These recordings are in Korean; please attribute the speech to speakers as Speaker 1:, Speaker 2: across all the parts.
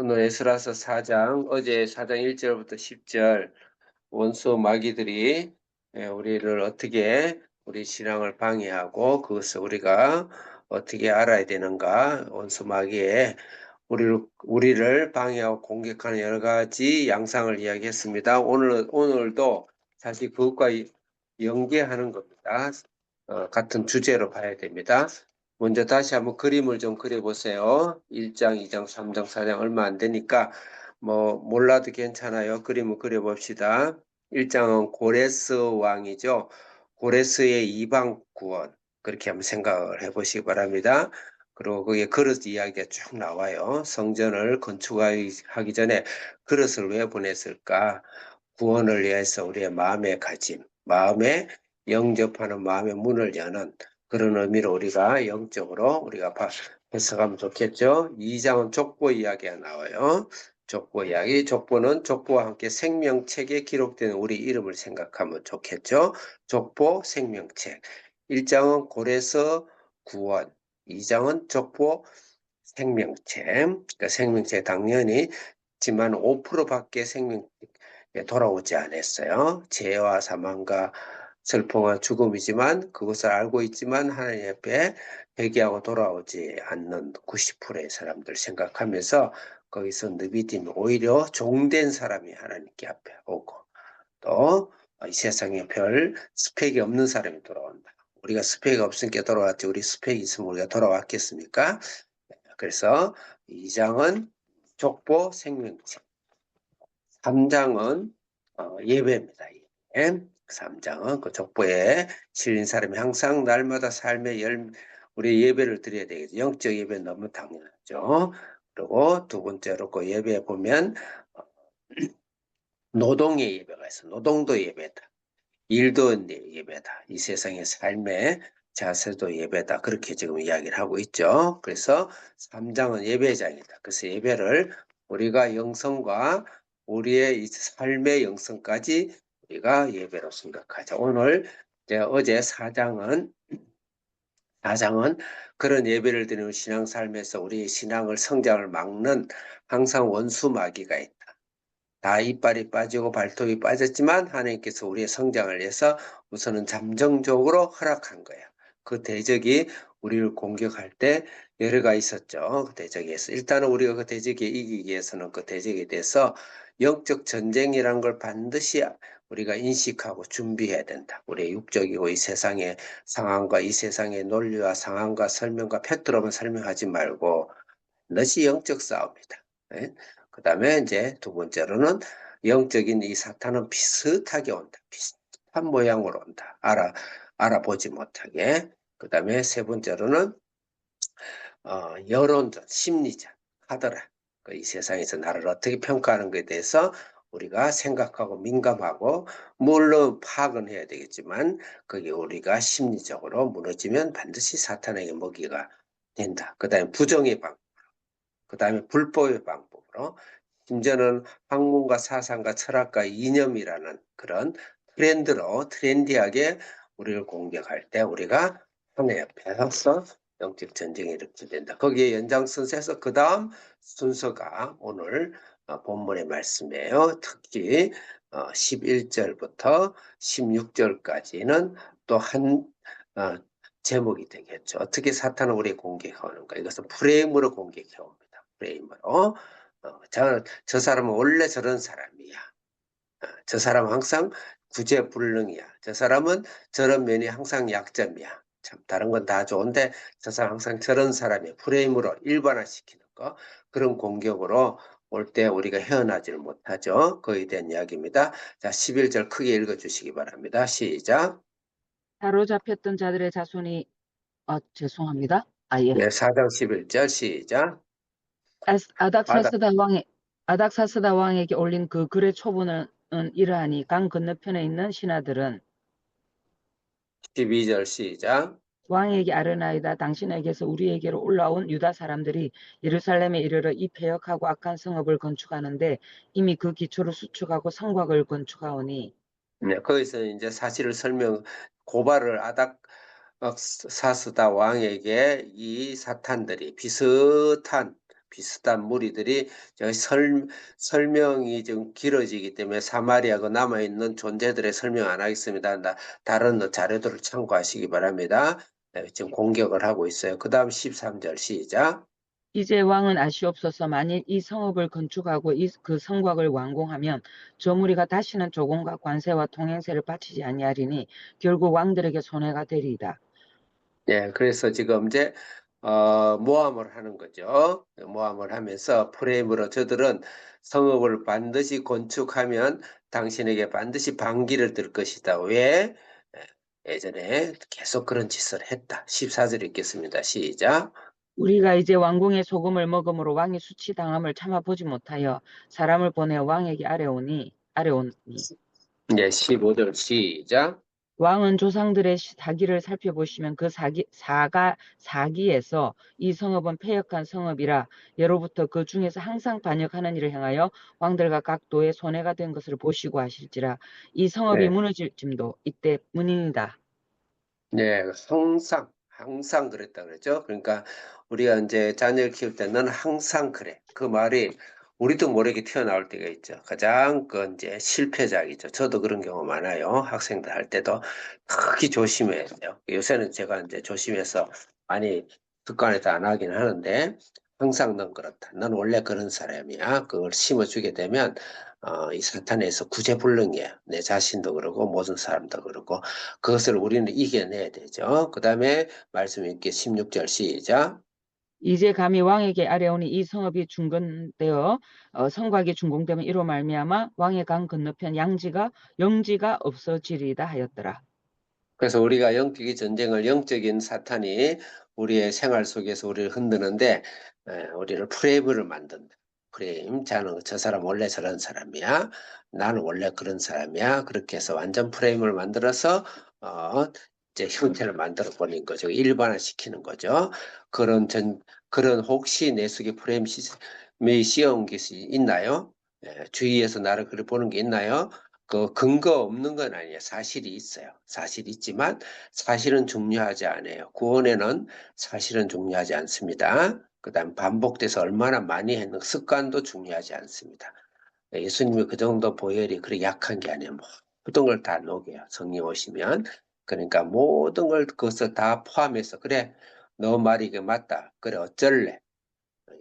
Speaker 1: 오늘 에스라서 4장, 어제 4장 1절부터 10절 원수 마귀들이 우리를 어떻게 우리 신앙을 방해하고 그것을 우리가 어떻게 알아야 되는가, 원수 마귀의 우리를 방해하고 공격하는 여러 가지 양상을 이야기했습니다. 오늘도 사실 그것과 연계하는 겁니다. 같은 주제로 봐야 됩니다. 먼저 다시 한번 그림을 좀 그려보세요. 1장, 2장, 3장, 4장 얼마 안 되니까 뭐 몰라도 괜찮아요. 그림을 그려봅시다. 1장은 고레스 왕이죠. 고레스의 이방 구원 그렇게 한번 생각을 해보시기 바랍니다. 그리고 거기에 그릇 이야기가 쭉 나와요. 성전을 건축하기 전에 그릇을 왜 보냈을까? 구원을 위해서 우리의 마음의 가짐, 마음에 영접하는 마음의 문을 여는 그런 의미로 우리가 영적으로 우리가 해석하면 좋겠죠. 2장은 족보 이야기가 나와요. 족보 이야기, 족보는 족보와 함께 생명책에 기록된 우리 이름을 생각하면 좋겠죠. 족보, 생명책. 1장은 고래서 구원, 2장은 족보, 생명책. 그러니까 생명책 당연히 지만 5%밖에 생명책에 돌아오지 않았어요. 재해와 사망과 슬픔과 죽음이지만 그것을 알고 있지만 하나님 앞에 회개하고 돌아오지 않는 90%의 사람들 생각하면서 거기서 느비딤 오히려 종된 사람이 하나님께 앞에 오고 또 이 세상에 별 스펙이 없는 사람이 돌아온다. 우리가 스펙이 없으니까 돌아왔지 우리 스펙이 있으면 우리가 돌아왔겠습니까? 그래서 2장은 족보 생명책, 3장은 예배입니다. 예. 3장은 그 족보에 실린 사람이 항상 날마다 삶의 우리 예배를 드려야 되겠죠. 영적 예배는 너무 당연하죠. 그리고 두 번째로 그 예배에 보면 노동의 예배가 있어. 노동도 예배다. 일도 예배다. 이 세상의 삶의 자세도 예배다. 그렇게 지금 이야기를 하고 있죠. 그래서 3장은 예배장이다. 그래서 예배를 우리가 영성과 우리의 이 삶의 영성까지 우리가 예배로 생각하자. 오늘 어제 4장은 그런 예배를 드리는 신앙 삶에서 우리의 신앙을 성장을 막는 항상 원수 마귀가 있다. 다 이빨이 빠지고 발톱이 빠졌지만 하나님께서 우리의 성장을 위해서 우선은 잠정적으로 허락한 거예요. 그 대적이 우리를 공격할 때 여러 가지 있었죠. 그 대적에서 일단은 우리가 그 대적에 이기기 위해서는 그 대적에 대해서 영적 전쟁이라는 걸 반드시 우리가 인식하고 준비해야 된다. 우리의 육적이고 이 세상의 상황과 이 세상의 논리와 상황과 설명과 팩트로만 설명하지 말고 반드시 영적 싸움이다. 그 다음에 이제 두 번째로는 영적인 이 사탄은 비슷하게 온다. 비슷한 모양으로 온다. 알아보지 못하게. 그 다음에 세 번째로는 여론전, 심리전 하더라. 이 세상에서 나를 어떻게 평가하는 것에 대해서 우리가 생각하고 민감하고 물론 파악은 해야 되겠지만 그게 우리가 심리적으로 무너지면 반드시 사탄에게 먹이가 된다. 그 다음에 부정의 방법, 그 다음에 불법의 방법으로 심지어는 학문과 사상과 철학과 이념이라는 그런 트렌디하게 우리를 공격할 때 우리가 하나님 앞에서 영적 전쟁이 일으키게 된다. 거기에 연장선에서 그 다음 순서가 오늘 본문의 말씀이에요. 특히 11절부터 16절까지는 또 한 제목이 되겠죠. 어떻게 사탄은 우리를 공격하는가. 이것은 프레임으로 공격해 옵니다. 프레임으로. 저 사람은 원래 저런 사람이야. 저 사람은 항상 구제불능이야. 저 사람은 저런 면이 항상 약점이야. 참 다른 건 다 좋은데 저 사람 항상 저런 사람이야. 프레임으로 일반화시키는 거. 그런 공격으로 올 때 우리가 헤어나지를 못하죠. 그에 대한 이야기입니다. 자, 11절 크게 읽어주시기 바랍니다. 시작.
Speaker 2: 사로잡혔던 자들의 자손이 죄송합니다. 예.
Speaker 1: 네, 4장 11절 시작. 바다
Speaker 2: 아닥사스다 왕에게 올린 그 글의 초본은 이러하니 강 건너편에 있는 신하들은
Speaker 1: 12절 시작.
Speaker 2: 왕에게 아뢰나이다. 당신에게서 우리에게로 올라온 유다 사람들이 예루살렘에 이르러 이 패역하고 악한 성읍을 건축하는데 이미 그 기초를 수축하고 성곽을 건축하오니.
Speaker 1: 네, 거기서 이제 사실을 고발을 사스다 왕에게 이 사탄들이 비슷한 무리들이 설명이 좀 길어지기 때문에 사마리아 그 남아있는 존재들의 설명 안 하겠습니다. 다른 자료들을 참고하시기 바랍니다. 네, 지금 공격을 하고 있어요. 그 다음 13절 시작.
Speaker 2: 이제 왕은 아시옵소서. 만일 이 성읍을 건축하고 그 성곽을 완공하면 저 무리가 다시는 조공과 관세와 통행세를 바치지 아니하리니 결국 왕들에게 손해가 되리이다.
Speaker 1: 예, 그래서 지금 이제 모함을 하는 거죠. 모함을 하면서 프레임으로 저들은 성읍을 반드시 건축하면 당신에게 반드시 반기를 들 것이다. 왜? 예전에 계속 그런 짓을 했다. 14절 읽겠습니다. 시작.
Speaker 2: 우리가 이제 왕궁의 소금을 먹음으로 왕이 수치당함을 참아보지 못하여 사람을 보내 왕에게 아뢰오니
Speaker 1: 예, 15절 시작.
Speaker 2: 왕은 조상들의 사기를 살펴보시면 그 사기에서 이 성읍은 패역한 성읍이라 예로부터 그 중에서 항상 반역하는 일을 행하여 왕들과 각 도에 손해가 된 것을 보시고 하실지라 이 성읍이
Speaker 1: 네.
Speaker 2: 무너질 짐도 이때문이니이다.
Speaker 1: 네, 항상 그랬다 그랬죠. 그러니까 우리가 이제 자녀를 키울 때는 항상 그래. 그 말이 우리도 모르게 튀어나올 때가 있죠. 가장 그 이제 실패작이죠. 저도 그런 경우 많아요. 학생들 할 때도 특히 조심해야 돼요. 요새는 제가 이제 조심해서 많이 습관에서 안 하긴 하는데 항상 넌 그렇다. 넌 원래 그런 사람이야. 그걸 심어주게 되면 이 사탄에서 구제불능이에요. 내 자신도 그러고 모든 사람도 그러고 그것을 우리는 이겨내야 되죠. 그 다음에 말씀 읽기 16절 시작.
Speaker 2: 이제 감히 왕에게 아뢰오니 이 성읍이 중건되어 성곽이 준공되면 이로 말미암아 왕의 강 건너편 영지가 없어지리이다 하였더라.
Speaker 1: 그래서 우리가 영적인 전쟁을 영적인 사탄이 우리의 생활 속에서 우리를 흔드는데 우리를 프레임을 만든다. 프레임, 자는 저 사람 원래 저런 사람이야. 나는 원래 그런 사람이야. 그렇게 해서 완전 프레임을 만들어서 이제 형태를 만들어 버린 거죠. 일반화시키는 거죠. 그런 그런 혹시 내 속에 프레임이 씌어온 것이 있나요? 주위에서 나를 그렇게 보는 게 있나요? 그 근거 없는 건 아니에요. 사실이 있어요. 사실이 있지만 사실은 중요하지 않아요. 구원에는 사실은 중요하지 않습니다. 그다음 반복돼서 얼마나 많이 했는 습관도 중요하지 않습니다. 예수님이 그 정도 보혈이 그렇게 약한 게 아니에요. 모든 걸 다 녹여요. 성령 오시면. 그러니까 모든 걸 그것을 다 포함해서 그래 너 말이 그 맞다. 그래 어쩔래.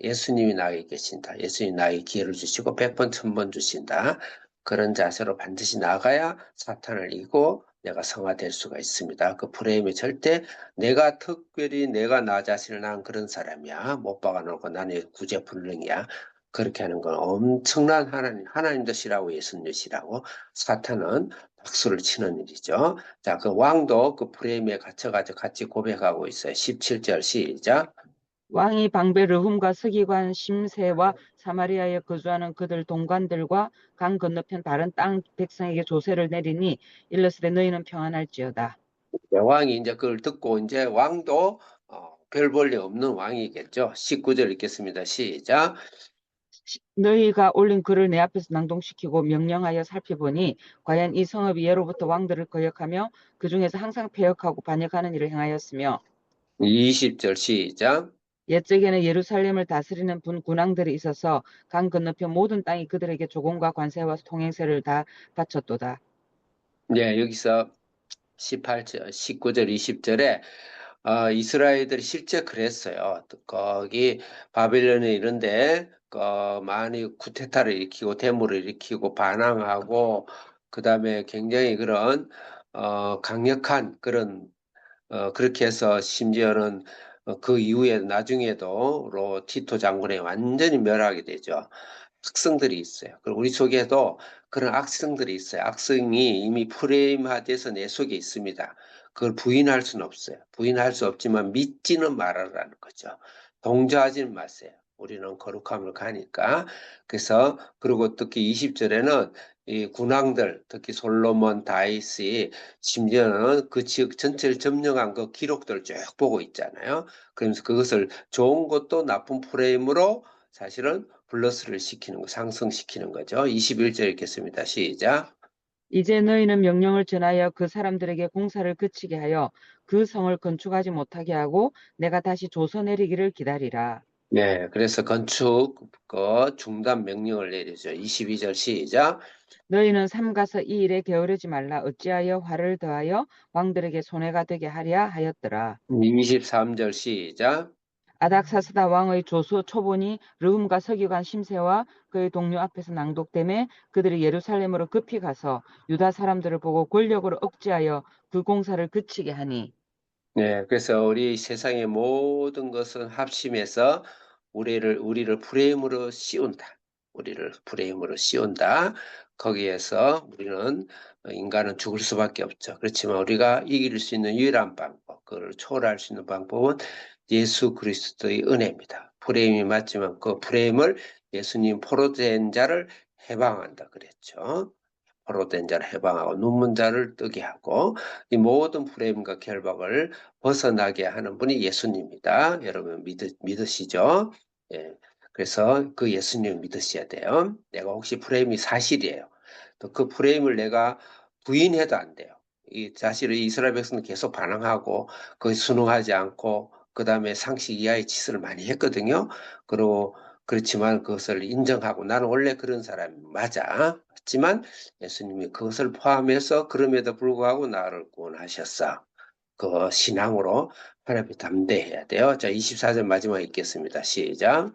Speaker 1: 예수님이 나에게 계신다. 예수님이 나에게 기회를 주시고 100번, 1000번 주신다. 그런 자세로 반드시 나가야 사탄을 이기고 내가 성화될 수가 있습니다. 그 프레임이 절대 내가 특별히 내가 나 자신을 난 그런 사람이야. 못 박아놓고 나는 구제불능이야. 그렇게 하는 건 엄청난 하나님도 싫어하고 예수님도 싫어하고 사탄은 박수를 치는 일이죠. 자, 그 왕도 그 프레임에 갇혀가지고 같이 고백하고 있어요. 17절 시작.
Speaker 2: 왕이 방배 르훔과 서기관 심세와 사마리아에 거주하는 그들 동관들과 강 건너편 다른 땅 백성에게 조세를 내리니 일러스되 너희는 평안할지어다.
Speaker 1: 왕이 이제 그걸 듣고 이제 왕도 별 볼 일 없는 왕이겠죠. 19절 읽겠습니다. 시작.
Speaker 2: 너희가 올린 글을 내 앞에서 낭독시키고 명령하여 살펴보니 과연 이 성읍이 예로부터 왕들을 거역하며 그 중에서 항상 패역하고 반역하는 일을 행하였으며
Speaker 1: 20절 시작.
Speaker 2: 옛적에는 예루살렘을 다스리는 군왕들이 있어서 강 건너편 모든 땅이 그들에게 조공과 관세와 통행세를 다 바쳤도다.
Speaker 1: 네, 여기서 18절, 19절, 20절에 이스라엘들이 실제 그랬어요. 거기 바벨론에 이런데 많이 쿠데타를 일으키고 데모를 일으키고 반항하고 그다음에 굉장히 그런 강력한 그런 그렇게 해서 심지어는 그 이후에 나중에도 티토 장군에 완전히 멸하게 되죠. 악성들이 있어요. 그리고 우리 속에도 그런 악성들이 있어요. 악성이 이미 프레임화돼서 내 속에 있습니다. 그걸 부인할 수는 없어요. 부인할 수 없지만 믿지는 말아라는 거죠. 동조하지는 마세요. 우리는 거룩함을 가니까. 그래서 그리고 특히 20절에는 이 군왕들, 특히 솔로몬, 다윗이 심지어는 그 지역 전체를 점령한 그 기록들을 쭉 보고 있잖아요. 그러면서 그것을 좋은 것도 나쁜 프레임으로 사실은 플러스를 시키는 거, 상승시키는 거죠. 21절 읽겠습니다. 시작.
Speaker 2: 이제 너희는 명령을 전하여 그 사람들에게 공사를 그치게 하여 그 성을 건축하지 못하게 하고 내가 다시 조서 내리기를 기다리라.
Speaker 1: 네, 그래서 건축 중단 명령을 내리죠. 22절 시작.
Speaker 2: 너희는 삼가서 이 일에 게으르지 말라. 어찌하여 화를 더하여 왕들에게 손해가 되게 하랴 하였더라.
Speaker 1: 23절 시작.
Speaker 2: 아닥사스다 왕의 조서 초본이 르훔과 서기관 심세와 그의 동료 앞에서 낭독되매 그들이 예루살렘으로 급히 가서 유다 사람들을 보고 권력으로 억제하여 그 공사를 그치게 하니.
Speaker 1: 네, 그래서 우리 세상의 모든 것은 합심해서 우리를 프레임으로 씌운다. 우리를 프레임으로 씌운다. 거기에서 우리는 인간은 죽을 수밖에 없죠. 그렇지만 우리가 이길 수 있는 유일한 방법, 그걸 초월할 수 있는 방법은 예수 그리스도의 은혜입니다. 프레임이 맞지만 그 프레임을 예수님 포로된 자를 해방한다 그랬죠. 포로된 자를 해방하고 눈먼 자를 뜨게 하고 이 모든 프레임과 결박을 벗어나게 하는 분이 예수님입니다. 여러분 믿으시죠? 예. 그래서 그 예수님을 믿으셔야 돼요. 내가 혹시 프레임이 사실이에요. 또 그 프레임을 내가 부인해도 안 돼요. 이 사실은 이스라엘 백성은 계속 반항하고 거기 순응하지 않고 그 다음에 상식 이하의 짓을 많이 했거든요. 그리고 그렇지만 그것을 인정하고 나는 원래 그런 사람이 맞아. 하지만 예수님이 그것을 포함해서 그럼에도 불구하고 나를 구원하셨어. 그 신앙으로 하나님께 담대해야 돼요. 자, 24절 마지막 읽겠습니다. 시작.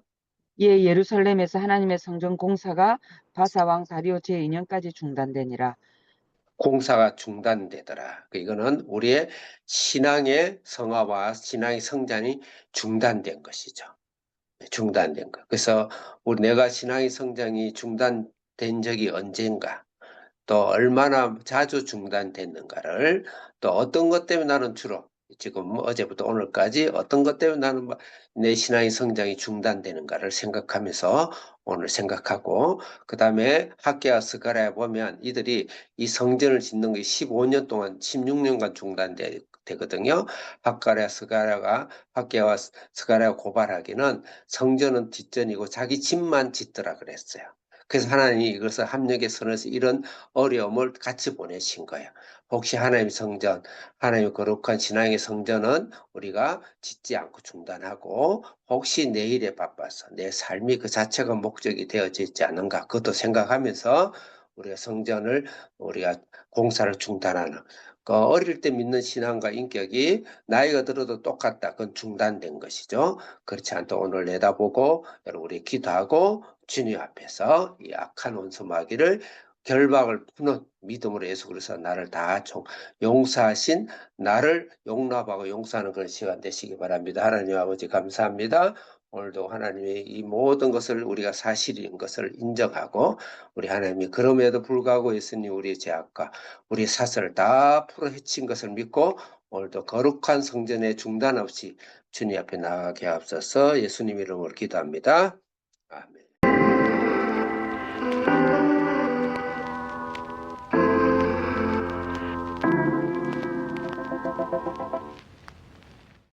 Speaker 2: 이에 예루살렘에서 하나님의 성전 공사가 바사 왕 다리오 제2년까지 중단되니라.
Speaker 1: 공사가 중단되더라. 이거는 우리의 신앙의 성화와 신앙의 성장이 중단된 것이죠. 중단된 것. 그래서 내가 신앙의 성장이 중단된 적이 언젠가, 또 얼마나 자주 중단됐는가를, 또 어떤 것 때문에 나는 주로 지금 어제부터 오늘까지 어떤 것 때문에 나는 내 신앙의 성장이 중단되는가를 생각하면서 오늘 생각하고, 그 다음에 학개와 스가랴 보면 이들이 이 성전을 짓는 게 15년 동안 16년간 중단되거든요. 학개와 스가랴가 고발하기는 성전은 뒷전이고 자기 집만 짓더라 그랬어요. 그래서 하나님이 이것을 합력의 선에서 이런 어려움을 같이 보내신 거예요. 혹시 하나님의 성전, 하나님의 거룩한 신앙의 성전은 우리가 짓지 않고 중단하고 혹시 내일에 바빠서 내 삶이 그 자체가 목적이 되어져 있지 않은가 그것도 생각하면서 우리가 성전을 우리가 공사를 중단하는 그 어릴 때 믿는 신앙과 인격이 나이가 들어도 똑같다. 그건 중단된 것이죠. 그렇지 않도록 오늘 내다보고 여러분 우리 기도하고 주님 앞에서 이 악한 원수 마귀를 결박을 푸는 믿음으로 예수 그리스도 나를 다 용서하신 나를 용납하고 용서하는 그런 시간 되시기 바랍니다. 하나님 아버지 감사합니다. 오늘도 하나님의 이 모든 것을 우리가 사실인 것을 인정하고 우리 하나님이 그럼에도 불구하고 예수님 우리의 죄악과 우리의 사슬을 다 풀어 헤친 것을 믿고 오늘도 거룩한 성전의 중단 없이 주님 앞에 나가게 하옵소서. 예수님 이름으로 기도합니다. 아멘.